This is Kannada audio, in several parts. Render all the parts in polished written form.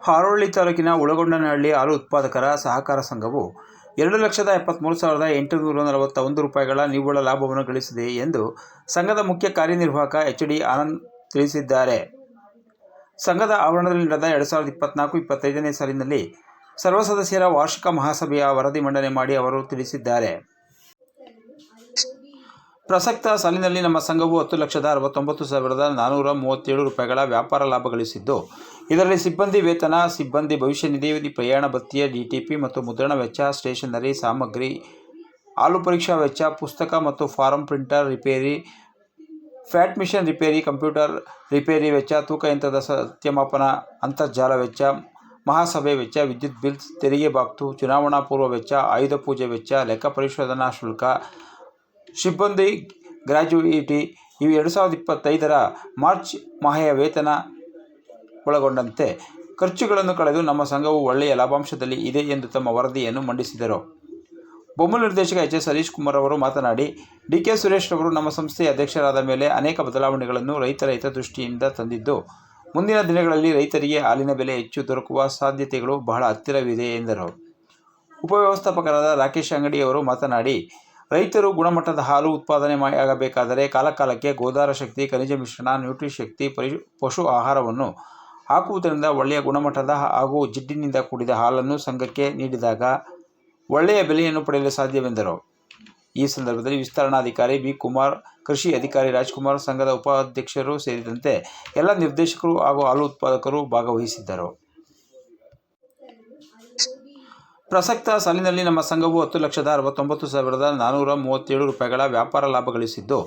ಹಾರೋಹಳ್ಳಿ ತಾಲೂಕಿನ ಉಳಗೊಂಡನಹಳ್ಳಿ ಹಾಲು ಉತ್ಪಾದಕರ ಸಹಕಾರ ಸಂಘವು 2,73,841 ರೂಪಾಯಿಗಳ ನಿವ್ವಳ ಲಾಭವನ್ನು ಗಳಿಸಿದೆ ಎಂದು ಸಂಘದ ಮುಖ್ಯ ಕಾರ್ಯನಿರ್ವಾಹಕ ಎಚ್.ಡಿ. ಆನಂದ್ ತಿಳಿಸಿದ್ದಾರೆ. ಸಂಘದ ಆವರಣದಲ್ಲಿ ನಡೆದ 2024-25ನೇ ಸಾಲಿನಲ್ಲಿ ಸರ್ವ ಸದಸ್ಯರ ವಾರ್ಷಿಕ ಮಹಾಸಭೆಯ ವರದಿ ಮಂಡನೆ ಮಾಡಿ ಅವರು ತಿಳಿಸಿದ್ದಾರೆ. ಪ್ರಸಕ್ತ ಸಾಲಿನಲ್ಲಿ ನಮ್ಮ ಸಂಘವು 10,69,437 ರೂಪಾಯಿಗಳ ವ್ಯಾಪಾರ ಲಾಭ ಗಳಿಸಿದ್ದು, ಇದರಲ್ಲಿ ಸಿಬ್ಬಂದಿ ವೇತನ, ಸಿಬ್ಬಂದಿ ಭವಿಷ್ಯ ನಿಧಿ, ಪ್ರಯಾಣ ಭತ್ಯೆ, ಡಿಟಿಪಿ ಮತ್ತು ಮುದ್ರಣ ವೆಚ್ಚ, ಸ್ಟೇಷನರಿ ಸಾಮಗ್ರಿ, ಹಾಲು ಪರೀಕ್ಷಾ ವೆಚ್ಚ, ಪುಸ್ತಕ ಮತ್ತು ಫಾರಂ ಪ್ರಿಂಟರ್ ರಿಪೇರಿ, ಫ್ಯಾಟ್ ಮಿಷನ್ ರಿಪೇರಿ, ಕಂಪ್ಯೂಟರ್ ರಿಪೇರಿ ವೆಚ್ಚ, ತೂಕ ಯಂತ್ರದ ಸತ್ಯಮಾಪನ, ಅಂತರ್ಜಾಲ ವೆಚ್ಚ, ಮಹಾಸಭೆ ವೆಚ್ಚ, ವಿದ್ಯುತ್ ಬಿಲ್, ತೆರಿಗೆ ಬಾಬ್ತು, ಚುನಾವಣಾ ಪೂರ್ವ ವೆಚ್ಚ, ಆಯುಧ ಪೂಜೆ ವೆಚ್ಚ, ಲೆಕ್ಕ ಪರಿಶೋಧನಾ ಶುಲ್ಕ, ಸಿಬ್ಬಂದಿ ಗ್ರ್ಯಾಚ್ಯುಯಿಟಿ ಇವು 2025ರ ಮಾರ್ಚ್ ಮಾಹೆಯ ವೇತನ ಒಳಗೊಂಡಂತೆ ಖರ್ಚುಗಳನ್ನು ಕಳೆದು ನಮ್ಮ ಸಂಘವು ಒಳ್ಳೆಯ ಲಾಭಾಂಶದಲ್ಲಿ ಇದೆ ಎಂದು ತಮ್ಮ ವರದಿಯನ್ನು ಮಂಡಿಸಿದರು. ಬೊಮ್ಮಲ್ ನಿರ್ದೇಶಕ ಎಚ್.ಎಸ್. ಹರೀಶ್ ಕುಮಾರ್ ಅವರು ಮಾತನಾಡಿ, ಡಿ.ಕೆ. ಸುರೇಶ್ ರವರು ನಮ್ಮ ಸಂಸ್ಥೆಯ ಅಧ್ಯಕ್ಷರಾದ ಮೇಲೆ ಅನೇಕ ಬದಲಾವಣೆಗಳನ್ನು ರೈತರ ಹಿತದೃಷ್ಟಿಯಿಂದ ತಂದಿದ್ದು, ಮುಂದಿನ ದಿನಗಳಲ್ಲಿ ರೈತರಿಗೆ ಹಾಲಿನ ಬೆಲೆ ಹೆಚ್ಚು ದೊರಕುವ ಸಾಧ್ಯತೆಗಳು ಬಹಳ ಹತ್ತಿರವಿದೆ ಎಂದರು. ಉಪವ್ಯವಸ್ಥಾಪಕರಾದ ರಾಕೇಶ್ ಅಂಗಡಿ ಅವರು ಮಾತನಾಡಿ, ರೈತರು ಗುಣಮಟ್ಟದ ಹಾಲು ಉತ್ಪಾದನೆಯಾಗಬೇಕಾದರೆ ಕಾಲಕಾಲಕ್ಕೆ ಗೋದಾರ ಶಕ್ತಿ, ಖನಿಜ ಮಿಶ್ರಣ, ನ್ಯೂಟ್ರಿಶಕ್ತಿ, ಪಶು ಆಹಾರವನ್ನು ಹಾಕುವುದರಿಂದ ಒಳ್ಳೆಯ ಗುಣಮಟ್ಟದ ಹಾಗೂ ಜಿಡ್ಡಿನಿಂದ ಕೂಡಿದ ಹಾಲನ್ನು ಸಂಘಕ್ಕೆ ನೀಡಿದಾಗ ಒಳ್ಳೆಯ ಬೆಲೆಯನ್ನು ಪಡೆಯಲು ಸಾಧ್ಯವೆಂದರು. ಈ ಸಂದರ್ಭದಲ್ಲಿ ವಿಸ್ತರಣಾಧಿಕಾರಿ ಬಿ. ಕುಮಾರ್, ಕೃಷಿ ಅಧಿಕಾರಿ ರಾಜ್ಕುಮಾರ್, ಸಂಘದ ಉಪಾಧ್ಯಕ್ಷರು ಸೇರಿದಂತೆ ಎಲ್ಲ ನಿರ್ದೇಶಕರು ಹಾಗೂ ಹಾಲು ಉತ್ಪಾದಕರು ಭಾಗವಹಿಸಿದ್ದರು. ಪ್ರಸಕ್ತ ಸಾಲಿನಲ್ಲಿ ನಮ್ಮ ಸಂಘವು 10,69,437 ರೂಪಾಯಿಗಳ ವ್ಯಾಪಾರ ಲಾಭ ಗಳಿಸಿದ್ದು,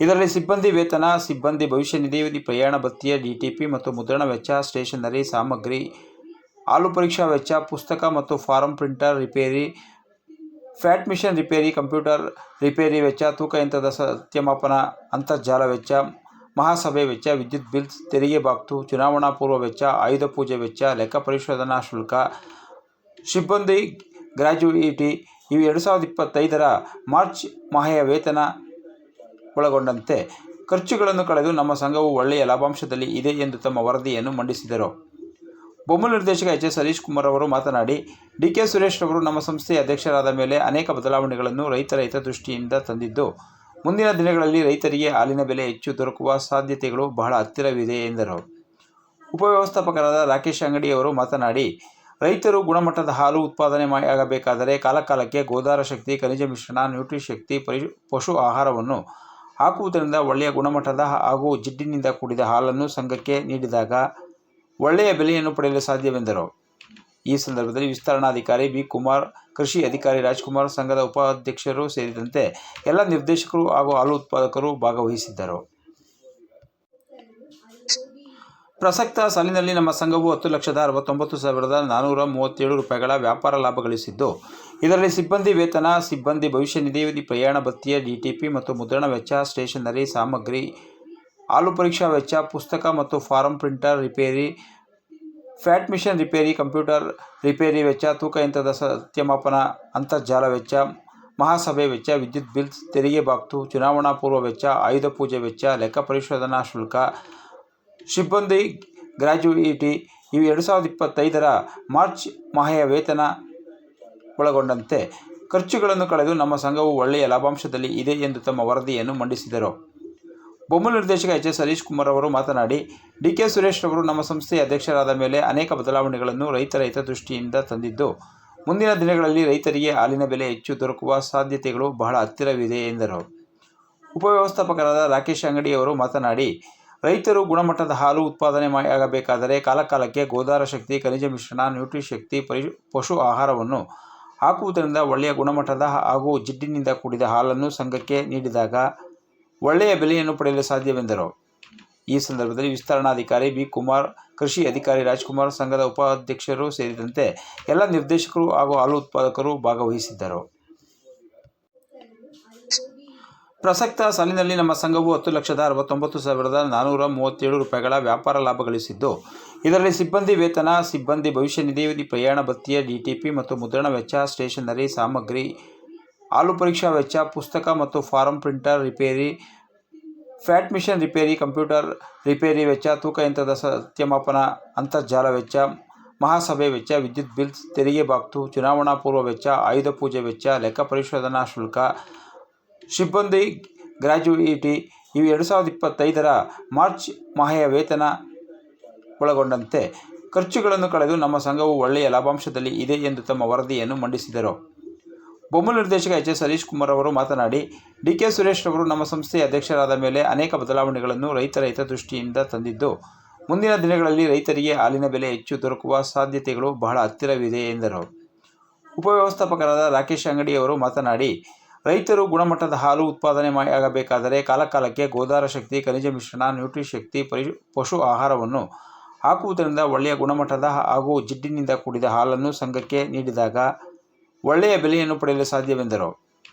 ಇದರಲ್ಲಿ ಸಿಬ್ಬಂದಿ ವೇತನ, ಸಿಬ್ಬಂದಿ ಭವಿಷ್ಯ ನಿಧಿ, ಪ್ರಯಾಣ ಭತ್ಯೆ, ಡಿಟಿಪಿ ಮತ್ತು ಮುದ್ರಣ ವೆಚ್ಚ, ಸ್ಟೇಷನರಿ ಸಾಮಗ್ರಿ, ಹಾಲು ಪರೀಕ್ಷಾ ವೆಚ್ಚ, ಪುಸ್ತಕ ಮತ್ತು ಫಾರಂ ಪ್ರಿಂಟರ್ ರಿಪೇರಿ, ಫ್ಯಾಟ್ ಮಿಷನ್ ರಿಪೇರಿ, ಕಂಪ್ಯೂಟರ್ ರಿಪೇರಿ ವೆಚ್ಚ, ತೂಕ ಯಂತ್ರದ ಸತ್ಯಮಾಪನ, ಅಂತರ್ಜಾಲ ವೆಚ್ಚ, ಮಹಾಸಭೆ ವೆಚ್ಚ, ವಿದ್ಯುತ್ ಬಿಲ್, ತೆರಿಗೆ ಬಾಬ್ತು, ಚುನಾವಣಾ ಪೂರ್ವ ವೆಚ್ಚ, ಆಯುಧ ಪೂಜೆ ವೆಚ್ಚ, ಲೆಕ್ಕ ಪರಿಶೋಧನಾ ಶುಲ್ಕ, ಸಿಬ್ಬಂದಿ ಗ್ರ್ಯಾಚ್ಯುಯಿಟಿ ಇವು 2025ರ ಮಾರ್ಚ್ ಮಾಹೆಯ ವೇತನ ಒಳಗೊಂಡಂತೆ ಖರ್ಚುಗಳನ್ನು ಕಳೆದು ನಮ್ಮ ಸಂಘವು ಒಳ್ಳೆಯ ಲಾಭಾಂಶದಲ್ಲಿ ಇದೆ ಎಂದು ತಮ್ಮ ವರದಿಯನ್ನು ಮಂಡಿಸಿದರು. ಬೊಮ್ಮಲ್ ನಿರ್ದೇಶಕ ಎಚ್.ಎಸ್. ಹರೀಶ್ ಕುಮಾರ್ ಅವರು ಮಾತನಾಡಿ, ಡಿ.ಕೆ. ಸುರೇಶ್ ರವರು ನಮ್ಮ ಸಂಸ್ಥೆಯ ಅಧ್ಯಕ್ಷರಾದ ಮೇಲೆ ಅನೇಕ ಬದಲಾವಣೆಗಳನ್ನು ರೈತರ ಹಿತದೃಷ್ಟಿಯಿಂದ ತಂದಿದ್ದು, ಮುಂದಿನ ದಿನಗಳಲ್ಲಿ ರೈತರಿಗೆ ಹಾಲಿನ ಬೆಲೆ ಹೆಚ್ಚು ದೊರಕುವ ಸಾಧ್ಯತೆಗಳು ಬಹಳ ಹತ್ತಿರವಿದೆ ಎಂದರು. ಉಪವ್ಯವಸ್ಥಾಪಕರಾದ ರಾಕೇಶ್ ಅಂಗಡಿ ಅವರು ಮಾತನಾಡಿ, ರೈತರು ಗುಣಮಟ್ಟದ ಹಾಲು ಉತ್ಪಾದನೆಯಾಗಬೇಕಾದರೆ ಕಾಲಕಾಲಕ್ಕೆ ಗೋದಾರ ಶಕ್ತಿ, ಖನಿಜ ಮಿಶ್ರಣ, ನ್ಯೂಟ್ರಿಶಕ್ತಿ, ಪಶು ಆಹಾರವನ್ನು ಹಾಕುವುದರಿಂದ ಒಳ್ಳೆಯ ಗುಣಮಟ್ಟದ ಹಾಗೂ ಜಿಡ್ಡಿನಿಂದ ಕೂಡಿದ ಹಾಲನ್ನು ಸಂಘಕ್ಕೆ ನೀಡಿದಾಗ ಒಳ್ಳೆಯ ಬೆಲೆಯನ್ನು ಪಡೆಯಲು ಸಾಧ್ಯವೆಂದರು. ಈ ಸಂದರ್ಭದಲ್ಲಿ ವಿಸ್ತರಣಾಧಿಕಾರಿ ಬಿ. ಕುಮಾರ್, ಕೃಷಿ ಅಧಿಕಾರಿ ರಾಜ್ಕುಮಾರ್, ಸಂಘದ ಉಪಾಧ್ಯಕ್ಷರು ಸೇರಿದಂತೆ ಎಲ್ಲ ನಿರ್ದೇಶಕರು ಹಾಗೂ ಹಾಲು ಉತ್ಪಾದಕರು ಭಾಗವಹಿಸಿದ್ದರು. ಪ್ರಸಕ್ತ ಸಾಲಿನಲ್ಲಿ ನಮ್ಮ ಸಂಘವು 10,69,437 ರೂಪಾಯಿಗಳ ವ್ಯಾಪಾರ ಲಾಭ ಗಳಿಸಿದ್ದು, ಇದರಲ್ಲಿ ಸಿಬ್ಬಂದಿ ವೇತನ, ಸಿಬ್ಬಂದಿ ಭವಿಷ್ಯ ನಿಧಿ, ಪ್ರಯಾಣ ಭತ್ಯೆ, ಡಿಟಿಪಿ ಮತ್ತು ಮುದ್ರಣ ವೆಚ್ಚ, ಸ್ಟೇಷನರಿ ಸಾಮಗ್ರಿ, ಹಾಲು ಪರೀಕ್ಷಾ ವೆಚ್ಚ, ಪುಸ್ತಕ ಮತ್ತು ಫಾರಂ ಪ್ರಿಂಟರ್ ರಿಪೇರಿ, ಫ್ಯಾಟ್ ಮಿಷನ್ ರಿಪೇರಿ, ಕಂಪ್ಯೂಟರ್ ರಿಪೇರಿ ವೆಚ್ಚ, ತೂಕ ಯಂತ್ರದ ಸತ್ಯಮಾಪನ, ಅಂತರ್ಜಾಲ ವೆಚ್ಚ, ಮಹಾಸಭೆ ವೆಚ್ಚ, ವಿದ್ಯುತ್ ಬಿಲ್, ತೆರಿಗೆ ಬಾಬ್ತು, ಚುನಾವಣಾ ಪೂರ್ವ ವೆಚ್ಚ, ಆಯುಧ ಪೂಜೆ ವೆಚ್ಚ, ಲೆಕ್ಕ ಪರಿಶೋಧನಾ ಶುಲ್ಕ, ಸಿಬ್ಬಂದಿ ಗ್ರ್ಯಾಚ್ಯುಯಿಟಿ ಇವು 2025ರ ಮಾರ್ಚ್ ಮಾಹೆಯ ವೇತನ ಒಳಗೊಂಡಂತೆ ಖರ್ಚುಗಳನ್ನು ಕಳೆದು ನಮ್ಮ ಸಂಘವು ಒಳ್ಳೆಯ ಲಾಭಾಂಶದಲ್ಲಿ ಇದೆ ಎಂದು ತಮ್ಮ ವರದಿಯನ್ನು ಮಂಡಿಸಿದರು. ಬೊಮ್ಮಲ್ ನಿರ್ದೇಶಕ ಎಚ್.ಎಸ್. ಹರೀಶ್ ಕುಮಾರ್ ಅವರು ಮಾತನಾಡಿ, ಡಿ.ಕೆ. ಸುರೇಶ್ ರವರು ನಮ್ಮ ಸಂಸ್ಥೆಯ ಅಧ್ಯಕ್ಷರಾದ ಮೇಲೆ ಅನೇಕ ಬದಲಾವಣೆಗಳನ್ನು ರೈತರ ಹಿತದೃಷ್ಟಿಯಿಂದ ತಂದಿದ್ದು, ಮುಂದಿನ ದಿನಗಳಲ್ಲಿ ರೈತರಿಗೆ ಹಾಲಿನ ಬೆಲೆ ಹೆಚ್ಚು ದೊರಕುವ ಸಾಧ್ಯತೆಗಳು ಬಹಳ ಹತ್ತಿರವಿದೆ ಎಂದರು. ಉಪವ್ಯವಸ್ಥಾಪಕರಾದ ರಾಕೇಶ್ ಅಂಗಡಿ ಅವರು ಮಾತನಾಡಿ, ರೈತರು ಗುಣಮಟ್ಟದ ಹಾಲು ಉತ್ಪಾದನೆಯಾಗಬೇಕಾದರೆ ಕಾಲಕಾಲಕ್ಕೆ ಗೋದಾರ ಶಕ್ತಿ, ಖನಿಜ ಮಿಶ್ರಣ, ನ್ಯೂಟ್ರಿಶಕ್ತಿ, ಪಶು ಆಹಾರವನ್ನು ಹಾಕುವುದರಿಂದ ಒಳ್ಳೆಯ ಗುಣಮಟ್ಟದ ಹಾಗೂ ಜಿಡ್ಡಿನಿಂದ ಕೂಡಿದ ಹಾಲನ್ನು ಸಂಘಕ್ಕೆ ನೀಡಿದಾಗ ಒಳ್ಳೆಯ ಬೆಲೆಯನ್ನು ಪಡೆಯಲು ಸಾಧ್ಯವೆಂದರು. ಈ ಸಂದರ್ಭದಲ್ಲಿ ವಿಸ್ತರಣಾಧಿಕಾರಿ ಬಿ. ಕುಮಾರ್, ಕೃಷಿ ಅಧಿಕಾರಿ ರಾಜ್ಕುಮಾರ್, ಸಂಘದ ಉಪಾಧ್ಯಕ್ಷರು ಸೇರಿದಂತೆ ಎಲ್ಲ ನಿರ್ದೇಶಕರು ಹಾಗೂ ಹಾಲು ಉತ್ಪಾದಕರು ಭಾಗವಹಿಸಿದ್ದರು. ಪ್ರಸಕ್ತ ಸಾಲಿನಲ್ಲಿ ನಮ್ಮ ಸಂಘವು 10,69,437 ರೂಪಾಯಿಗಳ ವ್ಯಾಪಾರ ಲಾಭ ಗಳಿಸಿದ್ದು, ಇದರಲ್ಲಿ ಸಿಬ್ಬಂದಿ ವೇತನ, ಸಿಬ್ಬಂದಿ ಭವಿಷ್ಯ ನಿಧಿ, ಪ್ರಯಾಣ ಭತ್ಯೆ, ಡಿಟಿಪಿ ಮತ್ತು ಮುದ್ರಣ ವೆಚ್ಚ, ಸ್ಟೇಷನರಿ ಸಾಮಗ್ರಿ, ಹಾಲು ಪರೀಕ್ಷಾ ವೆಚ್ಚ, ಪುಸ್ತಕ ಮತ್ತು ಫಾರಂ ಪ್ರಿಂಟರ್ ರಿಪೇರಿ, ಫ್ಯಾಟ್ ಮಿಷನ್ ರಿಪೇರಿ, ಕಂಪ್ಯೂಟರ್ ರಿಪೇರಿ ವೆಚ್ಚ, ತೂಕ ಯಂತ್ರದ ಸತ್ಯಮಾಪನ, ಅಂತರ್ಜಾಲ ವೆಚ್ಚ, ಮಹಾಸಭೆ ವೆಚ್ಚ, ವಿದ್ಯುತ್ ಬಿಲ್, ತೆರಿಗೆ ಬಾಬ್ತು, ಚುನಾವಣಾ ಪೂರ್ವ ವೆಚ್ಚ, ಆಯುಧ ಪೂಜೆ ವೆಚ್ಚ, ಲೆಕ್ಕ ಪರಿಶೋಧನಾ ಶುಲ್ಕ, ಸಿಬ್ಬಂದಿ ಗ್ರ್ಯಾಚ್ಯುಯಿಟಿ ಇವು 2025 ಮಾರ್ಚ್ ಮಾಹೆಯ ವೇತನ ಒಳಗೊಂಡಂತೆ ಖರ್ಚುಗಳನ್ನು ಕಳೆದು ನಮ್ಮ ಸಂಘವು ಒಳ್ಳೆಯ ಲಾಭಾಂಶದಲ್ಲಿ ಇದೆ ಎಂದು ತಮ್ಮ ವರದಿಯನ್ನು ಮಂಡಿಸಿದರು. ಬೊಮ್ಮಲ ನಿರ್ದೇಶಕ ಎಚ್.ಎಸ್. ಹರೀಶ್ ಕುಮಾರ್ ಅವರು ಮಾತನಾಡಿ, ಡಿ.ಕೆ. ಸುರೇಶ್ ರವರು ನಮ್ಮ ಸಂಸ್ಥೆಯ ಅಧ್ಯಕ್ಷರಾದ ಮೇಲೆ ಅನೇಕ ಬದಲಾವಣೆಗಳನ್ನು ರೈತರ ಹಿತದೃಷ್ಟಿಯಿಂದ ತಂದಿದ್ದು, ಮುಂದಿನ ದಿನಗಳಲ್ಲಿ ರೈತರಿಗೆ ಹಾಲಿನ ಬೆಲೆ ಹೆಚ್ಚು ದೊರಕುವ ಸಾಧ್ಯತೆಗಳು ಬಹಳ ಹತ್ತಿರವಿದೆ ಎಂದರು. ಉಪವ್ಯವಸ್ಥಾಪಕರಾದ ರಾಕೇಶ್ ಅಂಗಡಿಯವರು ಮಾತನಾಡಿ, ರೈತರು ಗುಣಮಟ್ಟದ ಹಾಲು ಉತ್ಪಾದನೆಯಾಗಬೇಕಾದರೆ ಕಾಲಕಾಲಕ್ಕೆ ಗೋದಾರ ಶಕ್ತಿ, ಖನಿಜ ಮಿಶ್ರಣ, ನ್ಯೂಟ್ರಿಶಕ್ತಿ, ಪಶು ಆಹಾರವನ್ನು ಹಾಕುವುದರಿಂದ ಒಳ್ಳೆಯ ಗುಣಮಟ್ಟದ ಹಾಗೂ ಜಿಡ್ಡಿನಿಂದ ಕೂಡಿದ ಹಾಲನ್ನು ಸಂಘಕ್ಕೆ ನೀಡಿದಾಗ ಒಳ್ಳೆಯ ಬೆಲೆಯನ್ನು ಪಡೆಯಲು ಸಾಧ್ಯವೆಂದರು.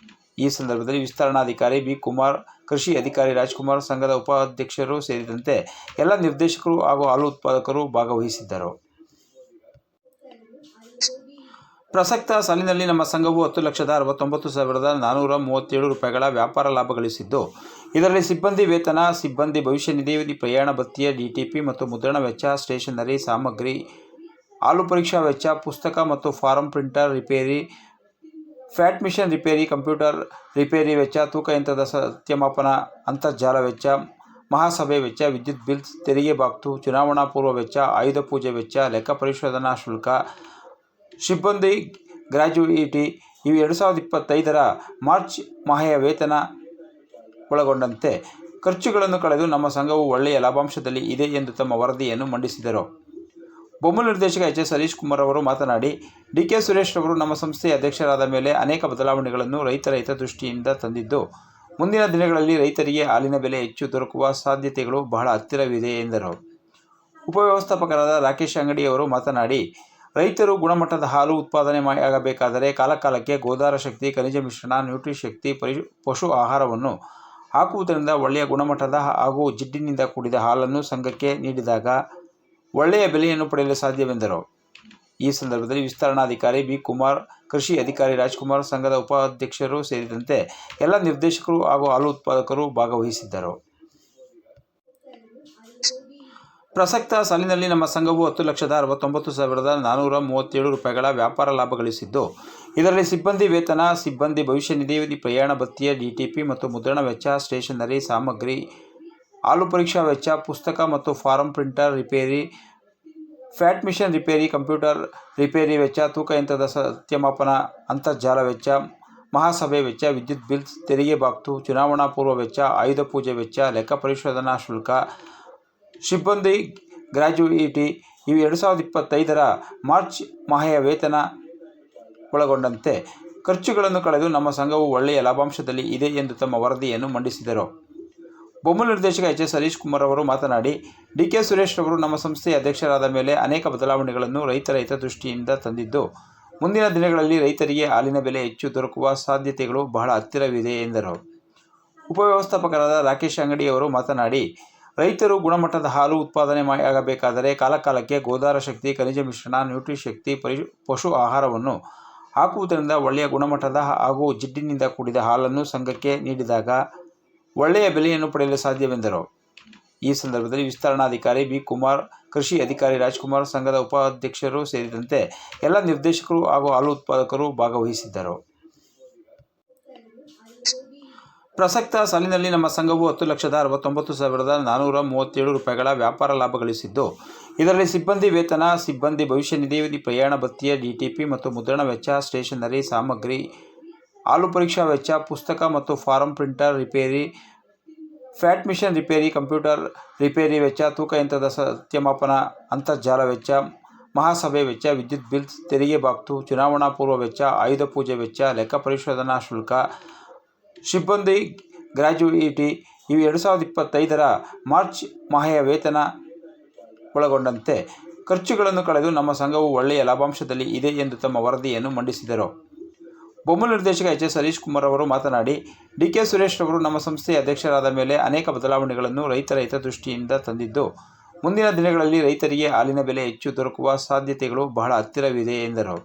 ಈ ಸಂದರ್ಭದಲ್ಲಿ ವಿಸ್ತರಣಾಧಿಕಾರಿ ಬಿ. ಕುಮಾರ್, ಕೃಷಿ ಅಧಿಕಾರಿ ರಾಜ್ಕುಮಾರ್, ಸಂಘದ ಉಪಾಧ್ಯಕ್ಷರು ಸೇರಿದಂತೆ ಎಲ್ಲ ನಿರ್ದೇಶಕರು ಹಾಗೂ ಹಾಲು ಉತ್ಪಾದಕರು ಭಾಗವಹಿಸಿದ್ದರು. ಪ್ರಸಕ್ತ ಸಾಲಿನಲ್ಲಿ ನಮ್ಮ ಸಂಘವು 10,69,437 ರೂಪಾಯಿಗಳ ವ್ಯಾಪಾರ ಲಾಭ ಗಳಿಸಿದ್ದು, ಇದರಲ್ಲಿ ಸಿಬ್ಬಂದಿ ವೇತನ, ಸಿಬ್ಬಂದಿ ಭವಿಷ್ಯ ನಿಧಿ, ಪ್ರಯಾಣ ಭತ್ಯೆ, ಡಿಟಿಪಿ ಮತ್ತು ಮುದ್ರಣ ವೆಚ್ಚ, ಸ್ಟೇಷನರಿ ಸಾಮಗ್ರಿ, ಹಾಲು ಪರೀಕ್ಷಾ ವೆಚ್ಚ, ಪುಸ್ತಕ ಮತ್ತು ಫಾರಂ ಪ್ರಿಂಟರ್ ರಿಪೇರಿ, ಫ್ಯಾಟ್ ಮಿಷನ್ ರಿಪೇರಿ, ಕಂಪ್ಯೂಟರ್ ರಿಪೇರಿ ವೆಚ್ಚ, ತೂಕ ಯಂತ್ರದ ಸತ್ಯಮಾಪನ, ಅಂತರ್ಜಾಲ ವೆಚ್ಚ, ಮಹಾಸಭೆ ವೆಚ್ಚ, ವಿದ್ಯುತ್ ಬಿಲ್, ತೆರಿಗೆ ಬಾಬ್ತು, ಚುನಾವಣಾ ಪೂರ್ವ ವೆಚ್ಚ, ಆಯುಧ ಪೂಜೆ ವೆಚ್ಚ, ಲೆಕ್ಕ ಪರಿಶೋಧನಾ ಶುಲ್ಕ, ಸಿಬ್ಬಂದಿ ಗ್ರ್ಯಾಚ್ಯುಯಿಟಿ ಇವು 2025 ಮಾರ್ಚ್ ಮಾಹೆಯ ವೇತನ ಒಳಗೊಂಡಂತೆ ಖರ್ಚುಗಳನ್ನು ಕಳೆದು ನಮ್ಮ ಸಂಘವು ಒಳ್ಳೆಯ ಲಾಭಾಂಶದಲ್ಲಿ ಇದೆ ಎಂದು ತಮ್ಮ ವರದಿಯನ್ನು ಮಂಡಿಸಿದರು. ಬೊಮ್ಮಲ ನಿರ್ದೇಶಕ ಎಚ್.ಎಸ್. ಹರೀಶ್ ಕುಮಾರ್ ಅವರು ಮಾತನಾಡಿ, ಡಿ.ಕೆ. ಸುರೇಶ್ ರವರು ನಮ್ಮ ಸಂಸ್ಥೆಯ ಅಧ್ಯಕ್ಷರಾದ ಮೇಲೆ ಅನೇಕ ಬದಲಾವಣೆಗಳನ್ನು ರೈತರ ಹಿತದೃಷ್ಟಿಯಿಂದ ತಂದಿದ್ದು, ಮುಂದಿನ ದಿನಗಳಲ್ಲಿ ರೈತರಿಗೆ ಹಾಲಿನ ಬೆಲೆ ಹೆಚ್ಚು ದೊರಕುವ ಸಾಧ್ಯತೆಗಳು ಬಹಳ ಹತ್ತಿರವಿದೆ ಎಂದರು. ಉಪವ್ಯವಸ್ಥಾಪಕರಾದ ರಾಕೇಶ್ ಅಂಗಡಿಯವರು ಮಾತನಾಡಿ, ರೈತರು ಗುಣಮಟ್ಟದ ಹಾಲು ಉತ್ಪಾದನೆಯಾಗಬೇಕಾದರೆ ಕಾಲಕಾಲಕ್ಕೆ ಗೋದಾರ ಶಕ್ತಿ, ಖನಿಜ ಮಿಶ್ರಣ, ನ್ಯೂಟ್ರಿಶಕ್ತಿ, ಪಶು ಆಹಾರವನ್ನು ಹಾಕುವುದರಿಂದ ಒಳ್ಳೆಯ ಗುಣಮಟ್ಟದ ಹಾಗೂ ಜಿಡ್ಡಿನಿಂದ ಕೂಡಿದ ಹಾಲನ್ನು ಸಂಘಕ್ಕೆ ನೀಡಿದಾಗ ಒಳ್ಳೆಯ ಬೆಲೆಯನ್ನು ಪಡೆಯಲು ಸಾಧ್ಯವೆಂದರು. ಈ ಸಂದರ್ಭದಲ್ಲಿ ವಿಸ್ತರಣಾಧಿಕಾರಿ ಬಿ. ಕುಮಾರ್, ಕೃಷಿ ಅಧಿಕಾರಿ ರಾಜ್ಕುಮಾರ್, ಸಂಘದ ಉಪಾಧ್ಯಕ್ಷರು ಸೇರಿದಂತೆ ಎಲ್ಲ ನಿರ್ದೇಶಕರು ಹಾಗೂ ಹಾಲು ಉತ್ಪಾದಕರು ಭಾಗವಹಿಸಿದ್ದರು. ಪ್ರಸಕ್ತ ಸಾಲಿನಲ್ಲಿ ನಮ್ಮ ಸಂಘವು 10,69,437 ರೂಪಾಯಿಗಳ ವ್ಯಾಪಾರ ಲಾಭ ಗಳಿಸಿದ್ದು, ಇದರಲ್ಲಿ ಸಿಬ್ಬಂದಿ ವೇತನ, ಸಿಬ್ಬಂದಿ ಭವಿಷ್ಯ ನಿಧಿ, ಪ್ರಯಾಣ ಭತ್ಯೆ, ಡಿಟಿಪಿ ಮತ್ತು ಮುದ್ರಣ ವೆಚ್ಚ, ಸ್ಟೇಷನರಿ ಸಾಮಗ್ರಿ, ಹಾಲು ಪರೀಕ್ಷಾ ವೆಚ್ಚ, ಪುಸ್ತಕ ಮತ್ತು ಫಾರಂ ಪ್ರಿಂಟರ್ ರಿಪೇರಿ, ಫ್ಯಾಟ್ ಮಿಷನ್ ರಿಪೇರಿ, ಕಂಪ್ಯೂಟರ್ ರಿಪೇರಿ ವೆಚ್ಚ, ತೂಕ ಯಂತ್ರದ ಸತ್ಯಮಾಪನ, ಅಂತರ್ಜಾಲ ವೆಚ್ಚ, ಮಹಾಸಭೆ ವೆಚ್ಚ, ವಿದ್ಯುತ್ ಬಿಲ್, ತೆರಿಗೆ ಬಾಬ್ತು, ಚುನಾವಣಾ ಪೂರ್ವ ವೆಚ್ಚ, ಆಯುಧ ಪೂಜೆ ವೆಚ್ಚ, ಲೆಕ್ಕ ಪರಿಶೋಧನಾ ಶುಲ್ಕ, ಸಿಬ್ಬಂದಿ ಗ್ರ್ಯಾಚ್ಯುಯಿಟಿ ಇವು 2025 ಮಾರ್ಚ್ ಮಾಹೆಯ ವೇತನ ಒಳಗೊಂಡಂತೆ ಖರ್ಚುಗಳನ್ನು ಕಳೆದು ನಮ್ಮ ಸಂಘವು ಒಳ್ಳೆಯ ಲಾಭಾಂಶದಲ್ಲಿ ಇದೆ ಎಂದು ತಮ್ಮ ವರದಿಯನ್ನು ಮಂಡಿಸಿದರು. ಬೊಮ್ಮಲ ನಿರ್ದೇಶಕ ಎಚ್.ಎಸ್. ಹರೀಶ್ ಕುಮಾರ್ ಅವರು ಮಾತನಾಡಿ, ಡಿ.ಕೆ. ಸುರೇಶ್ ರವರು ನಮ್ಮ ಸಂಸ್ಥೆಯ ಅಧ್ಯಕ್ಷರಾದ ಮೇಲೆ ಅನೇಕ ಬದಲಾವಣೆಗಳನ್ನು ರೈತರ ಹಿತದೃಷ್ಟಿಯಿಂದ ತಂದಿದ್ದು, ಮುಂದಿನ ದಿನಗಳಲ್ಲಿ ರೈತರಿಗೆ ಹಾಲಿನ ಬೆಲೆ ಹೆಚ್ಚು ದೊರಕುವ ಸಾಧ್ಯತೆಗಳು ಬಹಳ ಹತ್ತಿರವಿದೆ ಎಂದರು. ಉಪವ್ಯವಸ್ಥಾಪಕರಾದ ರಾಕೇಶ್ ಅಂಗಡಿಯವರು ಮಾತನಾಡಿ, ರೈತರು ಗುಣಮಟ್ಟದ ಹಾಲು ಉತ್ಪಾದನೆಯಾಗಬೇಕಾದರೆ ಕಾಲಕಾಲಕ್ಕೆ ಗೋದಾರ ಶಕ್ತಿ, ಖನಿಜ ಮಿಶ್ರಣ, ನ್ಯೂಟ್ರಿಶಕ್ತಿ, ಪಶು ಆಹಾರವನ್ನು ಹಾಕುವುದರಿಂದ ಒಳ್ಳೆಯ ಗುಣಮಟ್ಟದ ಹಾಗೂ ಜಿಡ್ಡಿನಿಂದ ಕೂಡಿದ ಹಾಲನ್ನು ಸಂಘಕ್ಕೆ ನೀಡಿದಾಗ ಒಳ್ಳೆಯ ಬೆಲೆಯನ್ನು ಪಡೆಯಲು ಸಾಧ್ಯವೆಂದರು. ಈ ಸಂದರ್ಭದಲ್ಲಿ ವಿಸ್ತರಣಾಧಿಕಾರಿ ಬಿ. ಕುಮಾರ್, ಕೃಷಿ ಅಧಿಕಾರಿ ರಾಜ್ಕುಮಾರ್, ಸಂಘದ ಉಪಾಧ್ಯಕ್ಷರು ಸೇರಿದಂತೆ ಎಲ್ಲ ನಿರ್ದೇಶಕರು ಹಾಗೂ ಹಾಲು ಉತ್ಪಾದಕರು ಭಾಗವಹಿಸಿದ್ದರು. ಪ್ರಸಕ್ತ ಸಾಲಿನಲ್ಲಿ ನಮ್ಮ ಸಂಘವು 10,69,437 ರೂಪಾಯಿಗಳ ವ್ಯಾಪಾರ ಲಾಭ ಗಳಿಸಿದ್ದು, ಇದರಲ್ಲಿ ಸಿಬ್ಬಂದಿ ವೇತನ, ಸಿಬ್ಬಂದಿ ಭವಿಷ್ಯ ನಿಧಿ, ಪ್ರಯಾಣ ಭತ್ಯೆ, ಡಿಟಿಪಿ ಮತ್ತು ಮುದ್ರಣ ವೆಚ್ಚ, ಸ್ಟೇಷನರಿ ಸಾಮಗ್ರಿ, ಹಾಲು ಪರೀಕ್ಷಾ ವೆಚ್ಚ, ಪುಸ್ತಕ ಮತ್ತು ಫಾರಂ ಪ್ರಿಂಟರ್ ರಿಪೇರಿ, ಫ್ಯಾಟ್ ಮಿಷನ್ ರಿಪೇರಿ, ಕಂಪ್ಯೂಟರ್ ರಿಪೇರಿ ವೆಚ್ಚ, ತೂಕ ಯಂತ್ರದ ಸತ್ಯಮಾಪನ, ಅಂತರ್ಜಾಲ ವೆಚ್ಚ, ಮಹಾಸಭೆ ವೆಚ್ಚ, ವಿದ್ಯುತ್ ಬಿಲ್, ತೆರಿಗೆ ಬಾಬ್ತು, ಚುನಾವಣಾ ಪೂರ್ವ ವೆಚ್ಚ, ಆಯುಧ ಪೂಜೆ ವೆಚ್ಚ, ಲೆಕ್ಕ ಪರಿಶೋಧನಾ ಶುಲ್ಕ, ಸಿಬ್ಬಂದಿ ಗ್ರ್ಯಾಚ್ಯುಯಿಟಿ ಇವು 2025 ಮಾರ್ಚ್ ಮಾಹೆಯ ವೇತನ ಒಳಗೊಂಡಂತೆ ಖರ್ಚುಗಳನ್ನು ಕಳೆದು ನಮ್ಮ ಸಂಘವು ಒಳ್ಳೆಯ ಲಾಭಾಂಶದಲ್ಲಿ ಇದೆ ಎಂದು ತಮ್ಮ ವರದಿಯನ್ನು ಮಂಡಿಸಿದರು. ಬೊಮ್ಮಲ ನಿರ್ದೇಶಕ ಎಚ್.ಎಸ್. ಹರೀಶ್ ಕುಮಾರ್ ಅವರು ಮಾತನಾಡಿ, ಡಿ.ಕೆ. ಸುರೇಶ್ ರವರು ನಮ್ಮ ಸಂಸ್ಥೆಯ ಅಧ್ಯಕ್ಷರಾದ ಮೇಲೆ ಅನೇಕ ಬದಲಾವಣೆಗಳನ್ನು ರೈತರ ಹಿತದೃಷ್ಟಿಯಿಂದ ತಂದಿದ್ದು, ಮುಂದಿನ ದಿನಗಳಲ್ಲಿ ರೈತರಿಗೆ ಹಾಲಿನ ಬೆಲೆ ಹೆಚ್ಚು ದೊರಕುವ ಸಾಧ್ಯತೆಗಳು ಬಹಳ ಹತ್ತಿರವಿದೆ ಎಂದರು.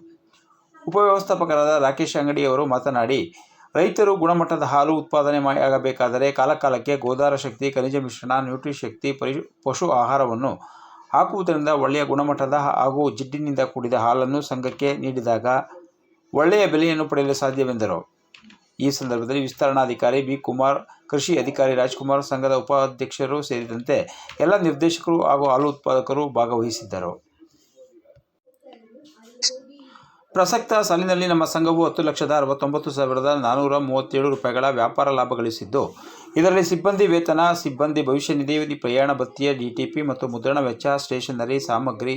ಉಪವ್ಯವಸ್ಥಾಪಕರಾದ ರಾಕೇಶ್ ಅಂಗಡಿ ಅವರು ಮಾತನಾಡಿ, ರೈತರು ಗುಣಮಟ್ಟದ ಹಾಲು ಉತ್ಪಾದನೆಯಾಗಬೇಕಾದರೆ ಕಾಲಕಾಲಕ್ಕೆ ಗೋದಾರ ಶಕ್ತಿ, ಖನಿಜ ಮಿಶ್ರಣ, ನ್ಯೂಟ್ರಿಶಕ್ತಿ, ಪಶು ಆಹಾರವನ್ನು ಹಾಕುವುದರಿಂದ ಒಳ್ಳೆಯ ಗುಣಮಟ್ಟದ ಹಾಗೂ ಜಿಡ್ಡಿನಿಂದ ಕೂಡಿದ ಹಾಲನ್ನು ಸಂಘಕ್ಕೆ ನೀಡಿದಾಗ ಒಳ್ಳೆಯ ಬೆಲೆಯನ್ನು ಪಡೆಯಲು ಸಾಧ್ಯವೆಂದರು. ಈ ಸಂದರ್ಭದಲ್ಲಿ ವಿಸ್ತರಣಾಧಿಕಾರಿ ಬಿ. ಕುಮಾರ್, ಕೃಷಿ ಅಧಿಕಾರಿ ರಾಜ್ಕುಮಾರ್, ಸಂಘದ ಉಪಾಧ್ಯಕ್ಷರು ಸೇರಿದಂತೆ ಎಲ್ಲ ನಿರ್ದೇಶಕರು ಹಾಗೂ ಹಾಲು ಉತ್ಪಾದಕರು ಭಾಗವಹಿಸಿದ್ದರು. ಪ್ರಸಕ್ತ ಸಾಲಿನಲ್ಲಿ ನಮ್ಮ ಸಂಘವು 10,69,437 ರೂಪಾಯಿಗಳ ವ್ಯಾಪಾರ ಲಾಭ ಗಳಿಸಿದ್ದು, ಇದರಲ್ಲಿ ಸಿಬ್ಬಂದಿ ವೇತನ, ಸಿಬ್ಬಂದಿ ಭವಿಷ್ಯ ನಿಧಿ, ಪ್ರಯಾಣ ಭತ್ಯೆ, ಡಿಟಿಪಿ ಮತ್ತು ಮುದ್ರಣ ವೆಚ್ಚ, ಸ್ಟೇಷನರಿ ಸಾಮಗ್ರಿ,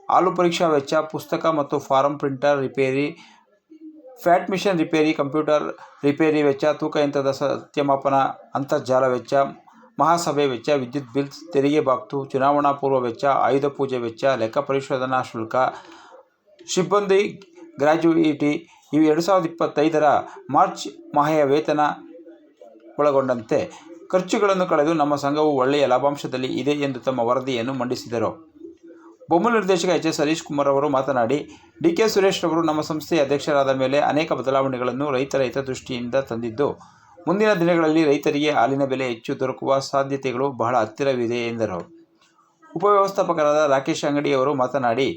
ಹಾಲು ಪರೀಕ್ಷಾ ವೆಚ್ಚ, ಪುಸ್ತಕ ಮತ್ತು ಫಾರಂ ಪ್ರಿಂಟರ್ ರಿಪೇರಿ, ಫ್ಯಾಟ್ ಮಿಷನ್ ರಿಪೇರಿ, ಕಂಪ್ಯೂಟರ್ ರಿಪೇರಿ ವೆಚ್ಚ, ತೂಕ ಯಂತ್ರದ ಸತ್ಯಮಾಪನ, ಅಂತರ್ಜಾಲ ವೆಚ್ಚ, ಮಹಾಸಭೆ ವೆಚ್ಚ, ವಿದ್ಯುತ್ ಬಿಲ್, ತೆರಿಗೆ ಬಾಬ್ತು, ಚುನಾವಣಾ ಪೂರ್ವ ವೆಚ್ಚ, ಆಯುಧ ಪೂಜೆ ವೆಚ್ಚ, ಲೆಕ್ಕ ಪರಿಶೋಧನಾ ಶುಲ್ಕ, ಸಿಬ್ಬಂದಿ ಗ್ರ್ಯಾಚ್ಯುಯಿಟಿ ಇವು 2025ರ ಮಾರ್ಚ್ ಮಾಹೆಯ ವೇತನ ಒಳಗೊಂಡಂತೆ ಖರ್ಚುಗಳನ್ನು ಕಳೆದು ನಮ್ಮ ಸಂಘವು ಒಳ್ಳೆಯ ಲಾಭಾಂಶದಲ್ಲಿ ಇದೆ ಎಂದು ತಮ್ಮ ವರದಿಯನ್ನು ಮಂಡಿಸಿದರು. ಬೊಮ್ಮಲ ನಿರ್ದೇಶಕ ಎಚ್.ಎಸ್. ಹರೀಶ್ ಕುಮಾರ್ ಅವರು ಮಾತನಾಡಿ, ಡಿ.ಕೆ. ಸುರೇಶ್ ರವರು ನಮ್ಮ ಸಂಸ್ಥೆಯ ಅಧ್ಯಕ್ಷರಾದ ಮೇಲೆ ಅನೇಕ ಬದಲಾವಣೆಗಳನ್ನು ರೈತರ ಹಿತದೃಷ್ಟಿಯಿಂದ ತಂದಿದ್ದು, ಮುಂದಿನ ದಿನಗಳಲ್ಲಿ ರೈತರಿಗೆ ಹಾಲಿನ ಬೆಲೆ ಹೆಚ್ಚು ದೊರಕುವ ಸಾಧ್ಯತೆಗಳು ಬಹಳ ಹತ್ತಿರವಿದೆ ಎಂದರು. ಉಪವ್ಯವಸ್ಥಾಪಕರಾದ ರಾಕೇಶ್ ಅಂಗಡಿ ಅವರು ಮಾತನಾಡಿ,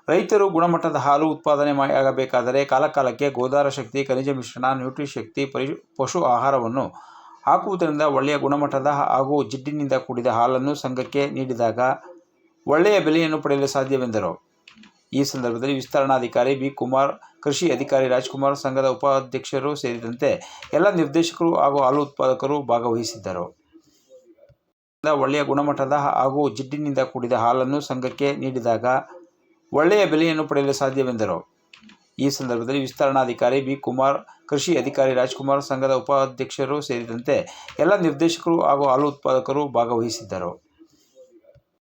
ರೈತರು ಗುಣಮಟ್ಟದ ಹಾಲು ಉತ್ಪಾದನೆಯಾಗಬೇಕಾದರೆ ಕಾಲಕಾಲಕ್ಕೆ ಗೋದಾರ ಶಕ್ತಿ, ಖನಿಜ ಮಿಶ್ರಣ, ನ್ಯೂಟ್ರಿಶಕ್ತಿ, ಪಶು ಆಹಾರವನ್ನು ಹಾಕುವುದರಿಂದ ಒಳ್ಳೆಯ ಗುಣಮಟ್ಟದ ಹಾಗೂ ಜಿಡ್ಡಿನಿಂದ ಕೂಡಿದ ಹಾಲನ್ನು ಸಂಘಕ್ಕೆ ನೀಡಿದಾಗ ಒಳ್ಳೆಯ ಬೆಲೆಯನ್ನು ಪಡೆಯಲು ಸಾಧ್ಯವೆಂದರು. ಈ ಸಂದರ್ಭದಲ್ಲಿ ವಿಸ್ತರಣಾಧಿಕಾರಿ ಬಿ. ಕುಮಾರ್, ಕೃಷಿ ಅಧಿಕಾರಿ ರಾಜ್ಕುಮಾರ್, ಸಂಘದ ಉಪಾಧ್ಯಕ್ಷರು ಸೇರಿದಂತೆ ಎಲ್ಲ ನಿರ್ದೇಶಕರು ಹಾಗೂ ಹಾಲು ಉತ್ಪಾದಕರು ಭಾಗವಹಿಸಿದ್ದರು. ಒಳ್ಳೆಯ ಗುಣಮಟ್ಟದ ಹಾಗೂ ಜಿಡ್ಡಿನಿಂದ ಕೂಡಿದ ಹಾಲನ್ನು ಸಂಘಕ್ಕೆ ನೀಡಿದಾಗ ಒಳ್ಳೆಯ ಬೆಲೆಯನ್ನು ಪಡೆಯಲು ಸಾಧ್ಯವೆಂದರು. ಈ ಸಂದರ್ಭದಲ್ಲಿ ವಿಸ್ತರಣಾಧಿಕಾರಿ ಬಿ. ಕುಮಾರ್, ಕೃಷಿ ಅಧಿಕಾರಿ ರಾಜ್ಕುಮಾರ್, ಸಂಘದ ಉಪಾಧ್ಯಕ್ಷರು ಸೇರಿದಂತೆ ಎಲ್ಲ ನಿರ್ದೇಶಕರು ಹಾಗೂ ಹಾಲು ಉತ್ಪಾದಕರು ಭಾಗವಹಿಸಿದ್ದರು.